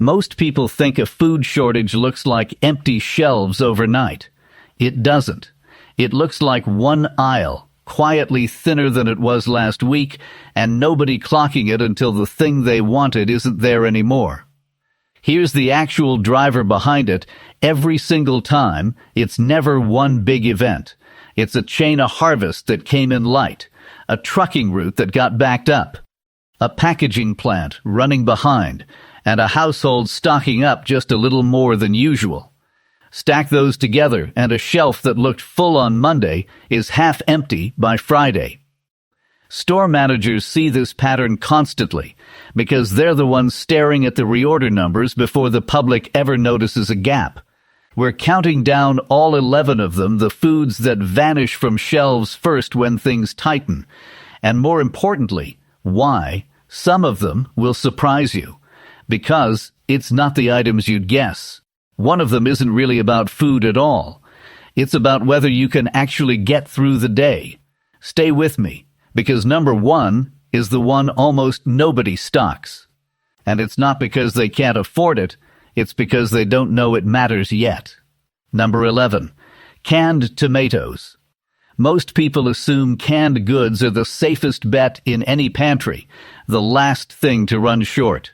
Most people think a food shortage looks like empty shelves overnight. It doesn't. It looks like one aisle, quietly thinner than it was last week, and nobody clocking it until the thing they wanted isn't there anymore. Here's the actual driver behind it. Every single time, it's never one big event. It's a chain of harvest that came in light, a trucking route that got backed up, a packaging plant running behind, and a household stocking up just a little more than usual. Stack those together, and a shelf that looked full on Monday is half empty by Friday. Store managers see this pattern constantly because they're the ones staring at the reorder numbers before the public ever notices a gap. We're counting down all 11 of them, the foods that vanish from shelves first when things tighten. And more importantly, why? Some of them will surprise you. Because it's not the items you'd guess. One of them isn't really about food at all. It's about whether you can actually get through the day. Stay with me, because number one is the one almost nobody stocks. And it's not because they can't afford it, it's because they don't know it matters yet. Number 11, canned tomatoes. Most people assume canned goods are the safest bet in any pantry, the last thing to run short.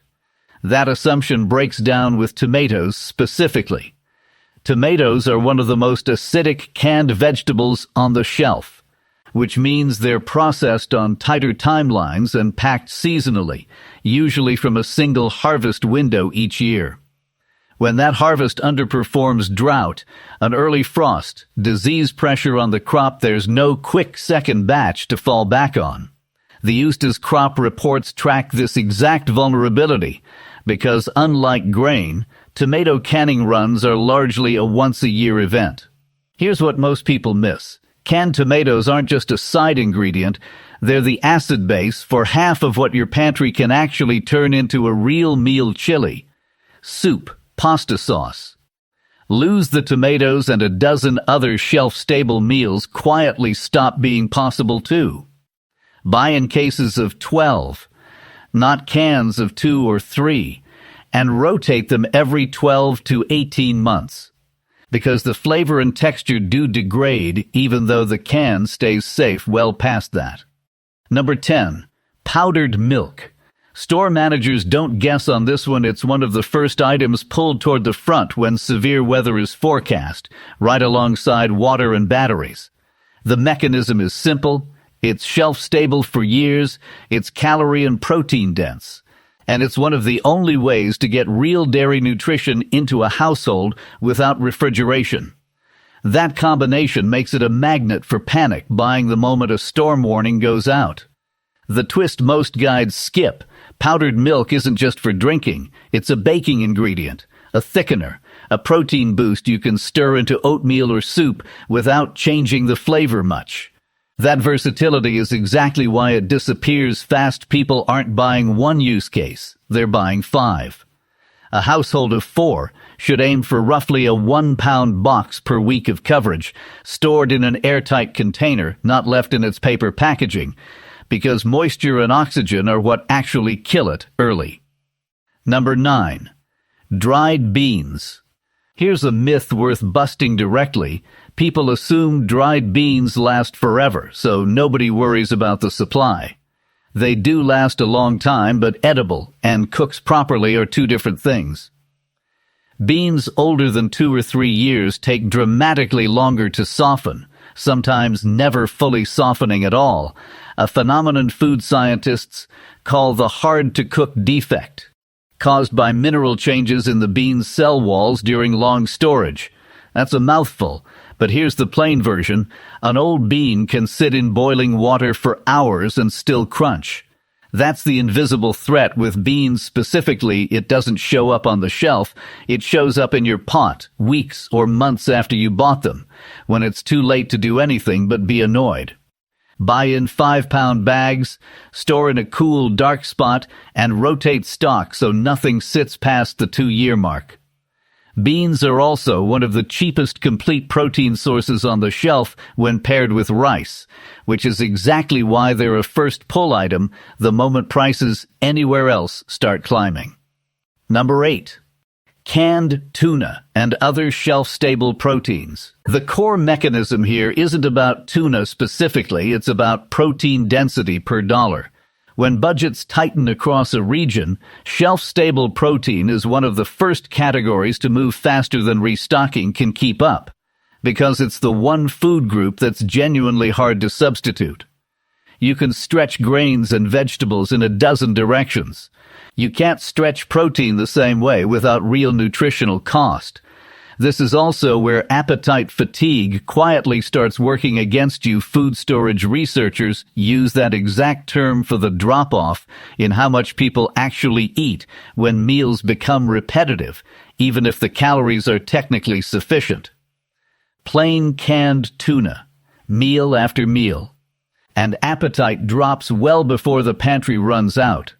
That assumption breaks down with tomatoes specifically. Tomatoes are one of the most acidic canned vegetables on the shelf, which means they're processed on tighter timelines and packed seasonally, usually from a single harvest window each year. When that harvest underperforms drought, an early frost, disease pressure on the crop, there's no quick second batch to fall back on. The Eustace crop reports track this exact vulnerability because, unlike grain, tomato canning runs are largely a once-a-year event. Here's what most people miss. Canned tomatoes aren't just a side ingredient, they're the acid base for half of what your pantry can actually turn into a real meal chili. Soup, pasta sauce. Lose the tomatoes and a dozen other shelf-stable meals quietly stop being possible too. Buy in cases of 12, not cans of 2 or 3, and rotate them every 12 to 18 months. Because the flavor and texture do degrade even though the can stays safe well past that. Number 10, powdered milk. Store managers don't guess on this one. It's one of the first items pulled toward the front when severe weather is forecast, right alongside water and batteries. The mechanism is simple. It's shelf-stable for years, it's calorie and protein dense, and it's one of the only ways to get real dairy nutrition into a household without refrigeration. That combination makes it a magnet for panic buying the moment a storm warning goes out. The twist most guides skip. Powdered milk isn't just for drinking, it's a baking ingredient, a thickener, a protein boost you can stir into oatmeal or soup without changing the flavor much. That versatility is exactly why it disappears fast. People aren't buying one use case, they're buying 5. A household of 4 should aim for roughly a 1-pound box per week of coverage, stored in an airtight container, not left in its paper packaging, because moisture and oxygen are what actually kill it early. Number 9, dried beans. Here's a myth worth busting directly. People assume dried beans last forever, so nobody worries about the supply. They do last a long time, but edible and cooked properly are two different things. Beans older than 2 or 3 years take dramatically longer to soften, sometimes never fully softening at all, a phenomenon food scientists call the hard-to-cook defect, caused by mineral changes in the bean's cell walls during long storage. That's a mouthful, but here's the plain version. An old bean can sit in boiling water for hours and still crunch. That's the invisible threat with beans specifically. It doesn't show up on the shelf. It shows up in your pot weeks or months after you bought them, when it's too late to do anything but be annoyed. Buy in 5-pound bags, store in a cool, dark spot, and rotate stock so nothing sits past the 2-year mark. Beans are also one of the cheapest complete protein sources on the shelf when paired with rice, which is exactly why they're a first pull item the moment prices anywhere else start climbing. Number 8. Canned tuna and other shelf-stable proteins. The core mechanism here isn't about tuna specifically, it's about protein density per dollar. When budgets tighten across a region, shelf-stable protein is one of the first categories to move faster than restocking can keep up, because it's the one food group that's genuinely hard to substitute. You can stretch grains and vegetables in a dozen directions. You can't stretch protein the same way without real nutritional cost. This is also where appetite fatigue quietly starts working against you. Food storage researchers use that exact term for the drop-off in how much people actually eat when meals become repetitive, even if the calories are technically sufficient. Plain canned tuna, meal after meal, and appetite drops well before the pantry runs out.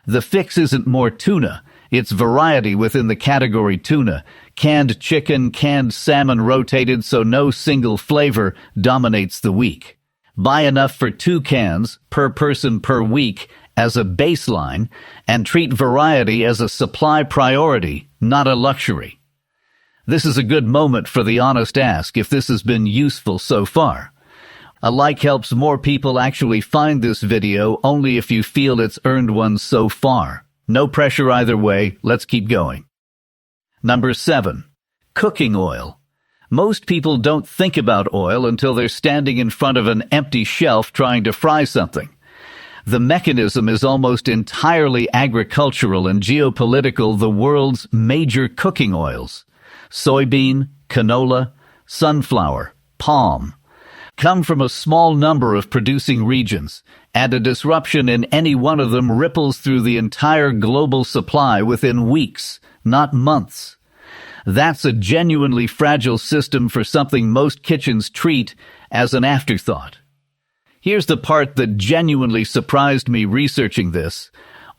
The fix isn't more tuna, it's variety within the category tuna. Canned chicken, canned salmon rotated so no single flavor dominates the week. Buy enough for 2 cans per person per week as a baseline and treat variety as a supply priority, not a luxury. This is a good moment for the honest ask if this has been useful so far. A like helps more people actually find this video only if you feel it's earned one so far. No pressure either way, let's keep going. Number 7. Cooking oil. Most people don't think about oil until they're standing in front of an empty shelf trying to fry something. The mechanism is almost entirely agricultural and geopolitical. The world's major cooking oils, soybean, canola, sunflower, palm, come from a small number of producing regions, and a disruption in any one of them ripples through the entire global supply within weeks, not months. That's a genuinely fragile system for something most kitchens treat as an afterthought. Here's the part that genuinely surprised me researching this.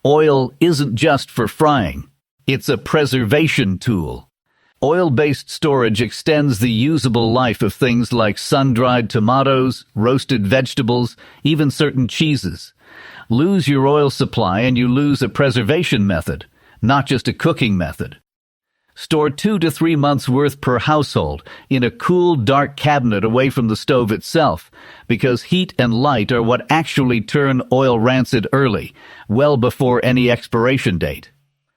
Oil isn't just for frying. It's a preservation tool. Oil-based storage extends the usable life of things like sun-dried tomatoes, roasted vegetables, even certain cheeses. Lose your oil supply and you lose a preservation method, not just a cooking method. Store 2 to 3 months' worth per household in a cool, dark cabinet away from the stove itself, because heat and light are what actually turn oil rancid early, well before any expiration date.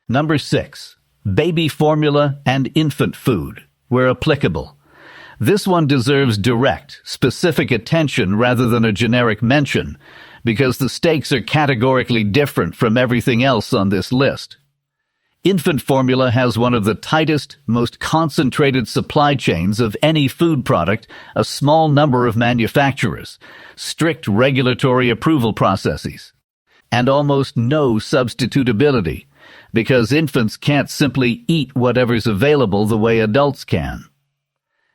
Number 6. Baby formula and infant food, where applicable. This one deserves direct, specific attention rather than a generic mention, because the stakes are categorically different from everything else on this list. Infant formula has one of the tightest, most concentrated supply chains of any food product, a small number of manufacturers, strict regulatory approval processes, and almost no substitutability, because infants can't simply eat whatever's available the way adults can.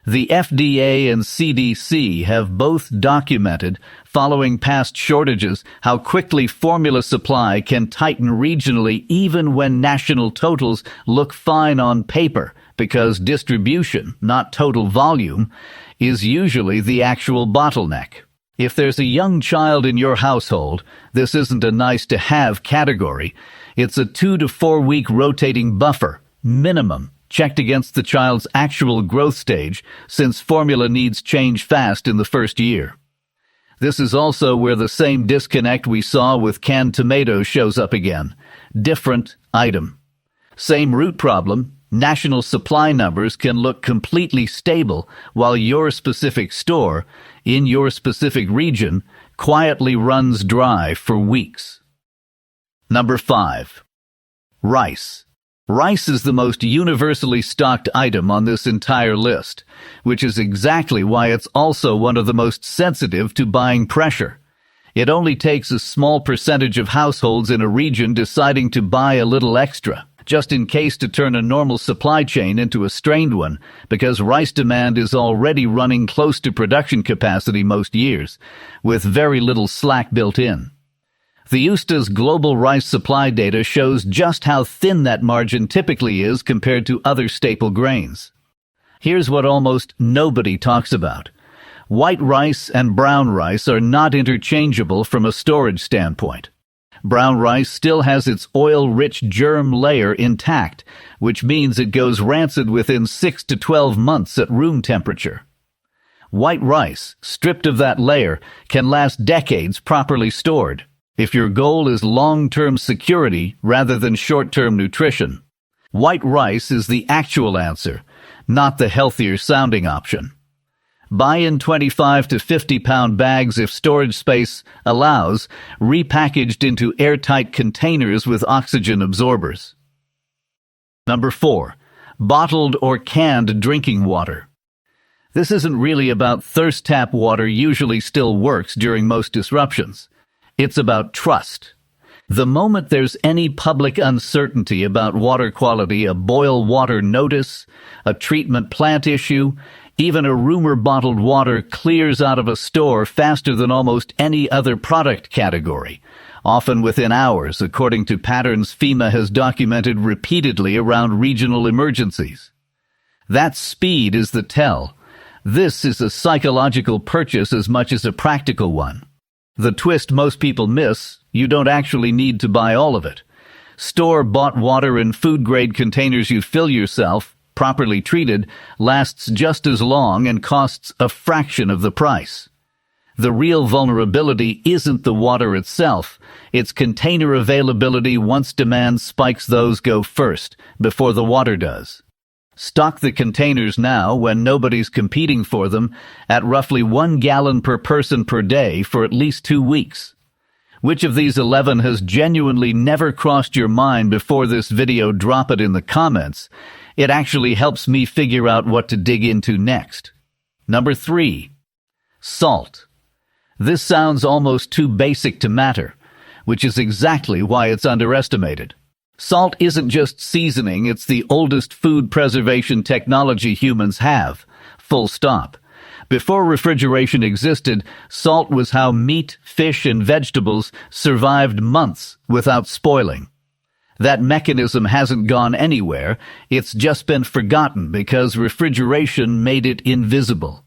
The FDA and CDC have both documented, following past shortages, how quickly formula supply can tighten regionally even when national totals look fine on paper, because distribution, not total volume, is usually the actual bottleneck. If there's a young child in your household, this isn't a nice-to-have category. It's a 2 to 4 week rotating buffer, minimum, checked against the child's actual growth stage, since formula needs change fast in the first year. This is also where the same disconnect we saw with canned tomatoes shows up again. Different item. Same root problem. National supply numbers can look completely stable while your specific store, in your specific region, quietly runs dry for weeks. Number 5. Rice. Rice is the most universally stocked item on this entire list, which is exactly why it's also one of the most sensitive to buying pressure. It only takes a small percentage of households in a region deciding to buy a little extra, just in case, to turn a normal supply chain into a strained one, because rice demand is already running close to production capacity most years, with very little slack built in. The USDA's global rice supply data shows just how thin that margin typically is compared to other staple grains. Here's what almost nobody talks about. White rice and brown rice are not interchangeable from a storage standpoint. Brown rice still has its oil-rich germ layer intact, which means it goes rancid within 6 to 12 months at room temperature. White rice, stripped of that layer, can last decades properly stored, if your goal is long-term security rather than short-term nutrition. White rice is the actual answer, not the healthier-sounding option. Buy in 25 to 50-pound bags if storage space allows, repackaged into airtight containers with oxygen absorbers. Number 4. Bottled or canned drinking water. This isn't really about thirst. Tap water usually still works during most disruptions. It's about trust. The moment there's any public uncertainty about water quality, a boil water notice, a treatment plant issue, even a rumor bottled water clears out of a store faster than almost any other product category, often within hours, according to patterns FEMA has documented repeatedly around regional emergencies. That speed is the tell. This is a psychological purchase as much as a practical one. The twist most people miss: you don't actually need to buy all of it. Store-bought water in food-grade containers you fill yourself, properly treated, lasts just as long and costs a fraction of the price. The real vulnerability isn't the water itself, it's container availability. Once demand spikes, those go first, before the water does. Stock the containers now, when nobody's competing for them, at roughly 1 gallon per person per day for at least 2 weeks. Which of these 11 has genuinely never crossed your mind before this video? Drop it in the comments. It actually helps me figure out what to dig into next. Number 3. Salt. This sounds almost too basic to matter, which is exactly why it's underestimated. Salt isn't just seasoning, it's the oldest food preservation technology humans have. Full stop. Before refrigeration existed, salt was how meat, fish, and vegetables survived months without spoiling. That mechanism hasn't gone anywhere, it's just been forgotten because refrigeration made it invisible.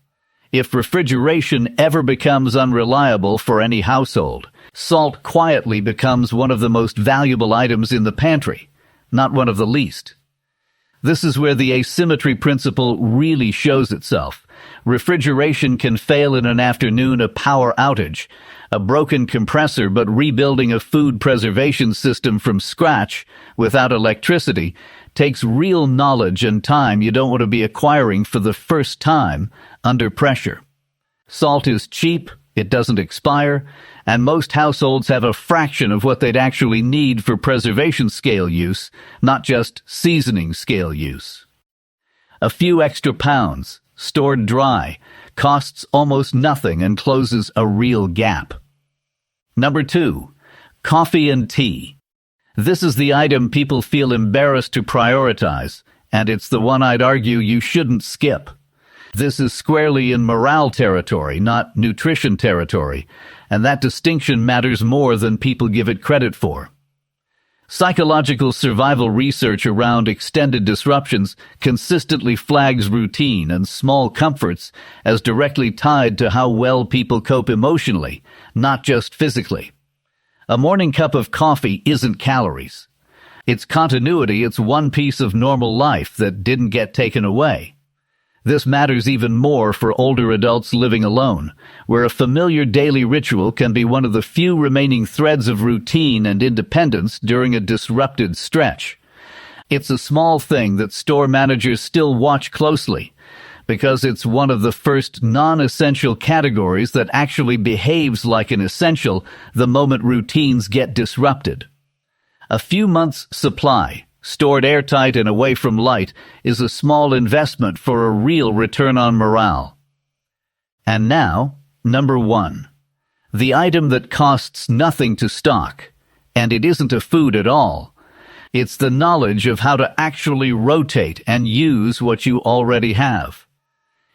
If refrigeration ever becomes unreliable for any household, salt quietly becomes one of the most valuable items in the pantry, not one of the least. This is where the asymmetry principle really shows itself. Refrigeration can fail in an afternoon, a power outage, a broken compressor, but rebuilding a food preservation system from scratch without electricity takes real knowledge and time you don't want to be acquiring for the first time under pressure. Salt is cheap, it doesn't expire, and most households have a fraction of what they'd actually need for preservation scale use, not just seasoning scale use. A few extra pounds, stored dry, costs almost nothing and closes a real gap. Number 2. Coffee and tea. This is the item people feel embarrassed to prioritize, and it's the one I'd argue you shouldn't skip. This is squarely in morale territory, not nutrition territory, and that distinction matters more than people give it credit for. Psychological survival research around extended disruptions consistently flags routine and small comforts as directly tied to how well people cope emotionally, not just physically. A morning cup of coffee isn't calories. It's continuity, it's one piece of normal life that didn't get taken away. This matters even more for older adults living alone, where a familiar daily ritual can be one of the few remaining threads of routine and independence during a disrupted stretch. It's a small thing that store managers still watch closely, because it's one of the first non-essential categories that actually behaves like an essential the moment routines get disrupted. A few months' supply, stored airtight and away from light, is a small investment for a real return on morale. And now, number 1. The item that costs nothing to stock, and it isn't a food at all. It's the knowledge of how to actually rotate and use what you already have.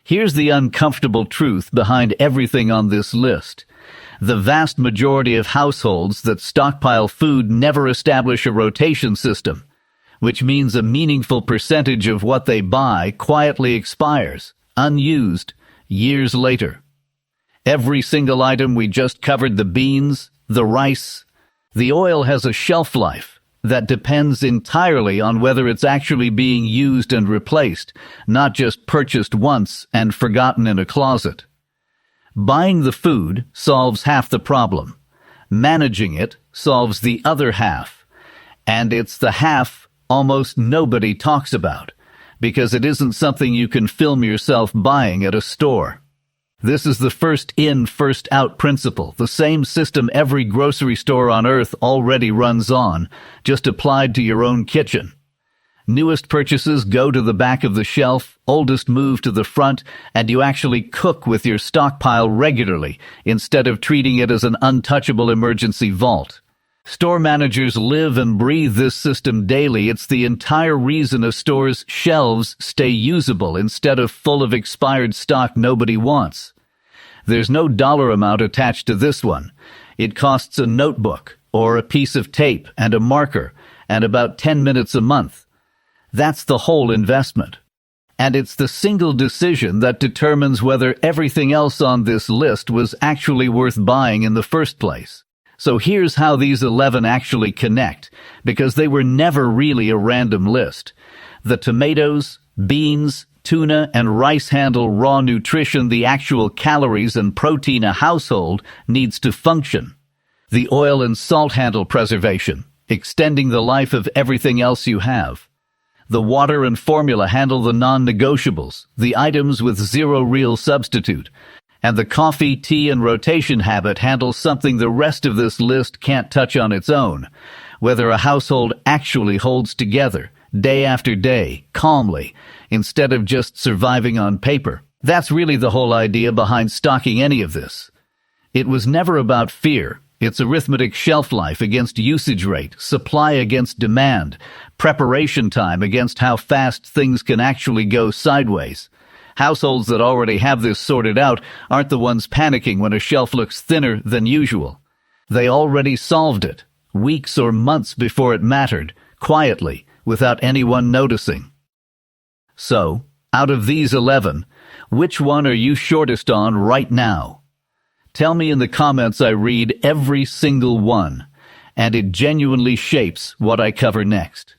Here's the uncomfortable truth behind everything on this list. The vast majority of households that stockpile food never establish a rotation system, which means a meaningful percentage of what they buy quietly expires, unused, years later. Every single item we just covered, the beans, the rice, The oil has a shelf life that depends entirely on whether it's actually being used and replaced, not just purchased once and forgotten in a closet. Buying the food solves half the problem. Managing it solves the other half. And it's the half almost nobody talks about, because it isn't something you can film yourself buying at a store. This is the first in, first out principle, the same system every grocery store on earth already runs on, just applied to your own kitchen. Newest purchases go to the back of the shelf, oldest move to the front, and you actually cook with your stockpile regularly instead of treating it as an untouchable emergency vault. Store managers live and breathe this system daily. It's the entire reason a store's shelves stay usable instead of full of expired stock nobody wants. There's no dollar amount attached to this one. It costs a notebook or a piece of tape and a marker and about 10 minutes a month. That's the whole investment. And it's the single decision that determines whether everything else on this list was actually worth buying in the first place. So here's how these 11 actually connect, because they were never really a random list. The tomatoes, beans, tuna, and rice handle raw nutrition, the actual calories and protein a household needs to function. The oil and salt handle preservation, extending the life of everything else you have. The water and formula handle the non-negotiables, the items with zero real substitute. And the coffee, tea, and rotation habit handles something the rest of this list can't touch on its own, whether a household actually holds together, day after day, calmly, instead of just surviving on paper. That's really the whole idea behind stocking any of this. It was never about fear. It's arithmetic shelf life against usage rate, supply against demand, preparation time against how fast things can actually go sideways. Households that already have this sorted out aren't the ones panicking when a shelf looks thinner than usual. They already solved it, weeks or months before it mattered, quietly, without anyone noticing. So, out of these 11, which one are you shortest on right now? Tell me in the comments. I read every single one, and it genuinely shapes what I cover next.